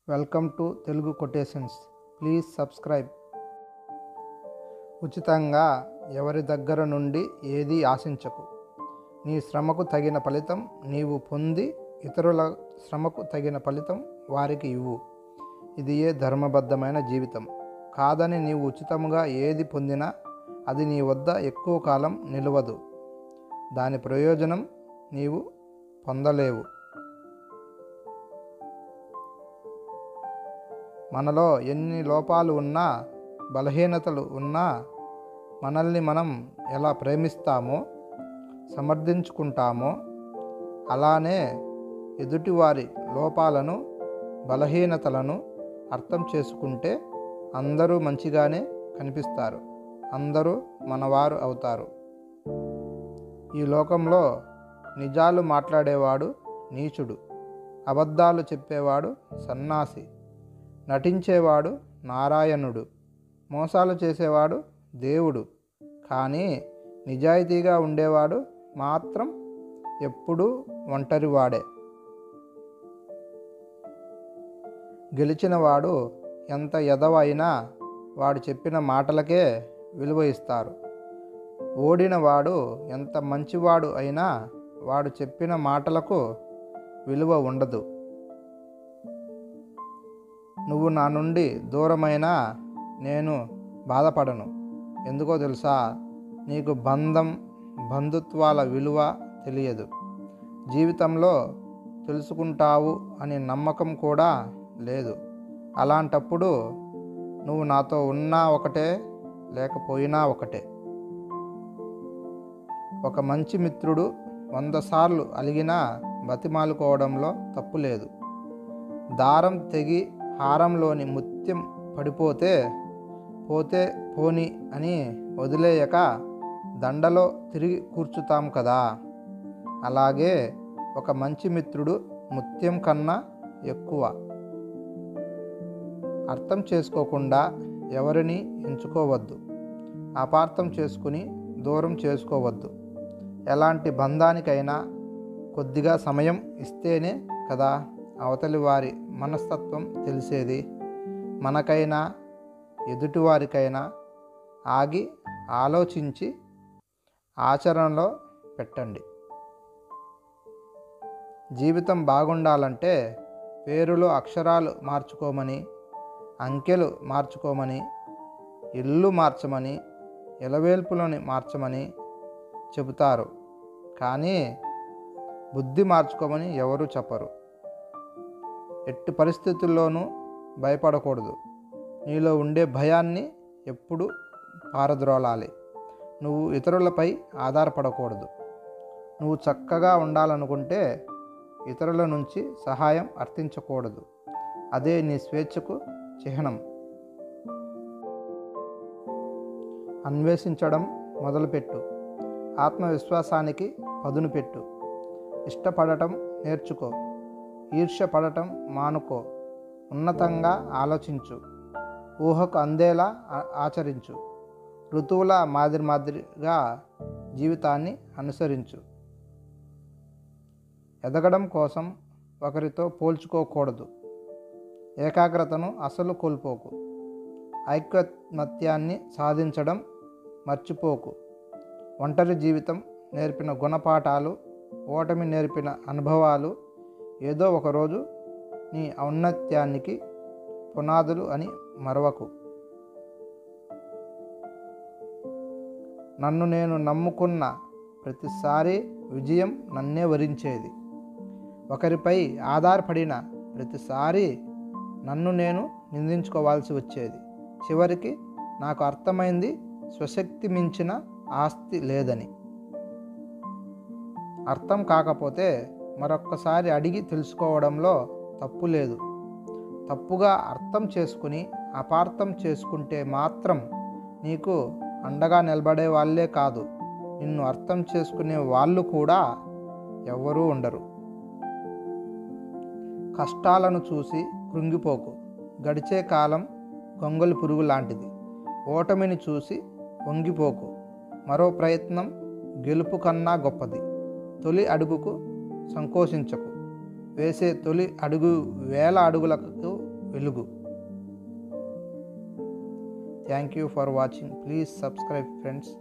Welcome to Telugu quotations. Please subscribe. ఉచితంగా ఎవరి దగ్గర నుండి ఏది ఆశించకు. నీ శ్రమకు తగిన ఫలితం నీవు పొంది ఇతరుల శ్రమకు తగిన ఫలితం వారికి ఇవ్వు. ఇది ధర్మబద్ధమైన జీవితం. కాదని నీవు ఉచితముగా ఏది పొందినా అది నీ వద్ద ఎక్కువ కాలం నిలవదు. దాని ప్రయోజనం నీవు పొందలేవు. మనలో ఎన్ని లోపాలు ఉన్నా, బలహీనతలు ఉన్నా, మనల్ని మనం ఎలా ప్రేమిస్తామో, సమర్థించుకుంటామో, అలానే ఎదుటివారి లోపాలను, బలహీనతలను అర్థం చేసుకుంటే అందరూ మంచిగానే కనిపిస్తారు. అందరూ మనవారు అవుతారు. ఈ లోకంలో నిజాలు మాట్లాడేవాడు నీచుడు, అబద్ధాలు చెప్పేవాడు సన్నాసి, నటించేవాడు నారాయణుడు, మోసాలు చేసేవాడు దేవుడు. కానీ నిజాయితీగా ఉండేవాడు మాత్రం ఎప్పుడూ ఒంటరివాడే. గెలిచినవాడు ఎంత ఎదవ అయినా వాడు చెప్పిన మాటలకే విలువ ఇస్తారు. ఓడినవాడు ఎంత మంచివాడు అయినా వాడు చెప్పిన మాటలకు విలువ ఉండదు. నువ్వు నా నుండి దూరమైనా నేను బాధపడను. ఎందుకో తెలుసా? నీకు బంధుత్వాల విలువ తెలియదు. జీవితంలో తెలుసుకుంటావు అని నమ్మకం కూడా లేదు. అలాంటప్పుడు నువ్వు నాతో ఉన్నా ఒకటే, లేకపోయినా ఒకటే. ఒక మంచి మిత్రుడు 100 సార్లు అలిగినా బతిమాలుకోవడంలో తప్పు లేదు. దారం తెగి హారంలోని ముత్యం పడిపోతే పోతే పోని అని వదిలేయక దండలో తిరిగి కూర్చుతాం కదా. అలాగే ఒక మంచి మిత్రుడు ముత్యం కన్నా ఎక్కువ. అర్థం చేసుకోకుండా ఎవరిని ఎంచుకోవద్దు. అపార్థం చేసుకుని దూరం చేసుకోవద్దు. ఎలాంటి బంధానికైనా కొద్దిగా సమయం ఇస్తేనే కదా అవతలి వారి మనస్తత్వం తెలిసేది. మనకైనా ఎదుటివారికైనా ఆగి ఆలోచించి ఆచరణలో పెట్టండి. జీవితం బాగుండాలంటే పేరులో అక్షరాలు మార్చుకోమని, అంకెలు మార్చుకోమని, ఇల్లు మార్చమని, ఎలవేల్పులని మార్చమని చెబుతారు. కానీ బుద్ధి మార్చుకోమని ఎవరూ చెప్పరు. ఎట్టి పరిస్థితుల్లోనూ భయపడకూడదు. నీలో ఉండే భయాన్ని ఎప్పుడు పారద్రోలాలి. నువ్వు ఇతరులపై ఆధారపడకూడదు. నువ్వు చక్కగా ఉండాలనుకుంటే ఇతరుల నుంచి సహాయం అర్థించకూడదు. అదే నీ స్వేచ్ఛకు చిహ్నం. అన్వేషించడం మొదలుపెట్టు. ఆత్మవిశ్వాసానికి పదును పెట్టు. ఇష్టపడటం నేర్చుకో. ఈర్ష్య పడటం మానుకో. ఉన్నతంగా ఆలోచించు. ఊహకు అందేలా ఆచరించు. ఋతువుల మాదిరిగా జీవితాన్ని అనుసరించు. ఎదగడం కోసం ఒకరితో పోల్చుకోకూడదు. ఏకాగ్రతను అసలు కోల్పోకు. ఐకమత్యాన్ని సాధించడం మర్చిపోకు. ఒంటరి జీవితం నేర్పిన గుణపాఠాలు, ఓటమి నేర్పిన అనుభవాలు ఏదో ఒకరోజు నీ ఔన్నత్యానికి పునాదులు అని మరవకు. నన్ను నేను నమ్ముకున్న ప్రతిసారి విజయం నన్నే వరించేది. ఒకరిపై ఆధారపడిన ప్రతిసారి నన్ను నేను నిందించుకోవాల్సి వచ్చేది. చివరికి నాకు అర్థమైంది స్వశక్తి మించిన ఆస్తి లేదని. అర్థం కాకపోతే మరొక్కసారి అడిగి తెలుసుకోవడంలో తప్పు లేదు. తప్పుగా అర్థం చేసుకుని అపార్థం చేసుకుంటే మాత్రం నీకు అండగా నిలబడే వాళ్ళే కాదు, నిన్ను అర్థం చేసుకునే వాళ్ళు కూడా ఎవ్వరూ ఉండరు. కష్టాలను చూసి కృంగిపోకు. గడిచే కాలం గొంగలి పురుగు లాంటిది. ఓటమిని చూసి వంగిపోకు. మరో ప్రయత్నం గెలుపు కన్నా గొప్పది. తొలి అడుగుకు సంకోచించకు. వేసే తొలి అడుగు 1000 అడుగులకు వెలుగు. Thank you for watching. Please subscribe friends.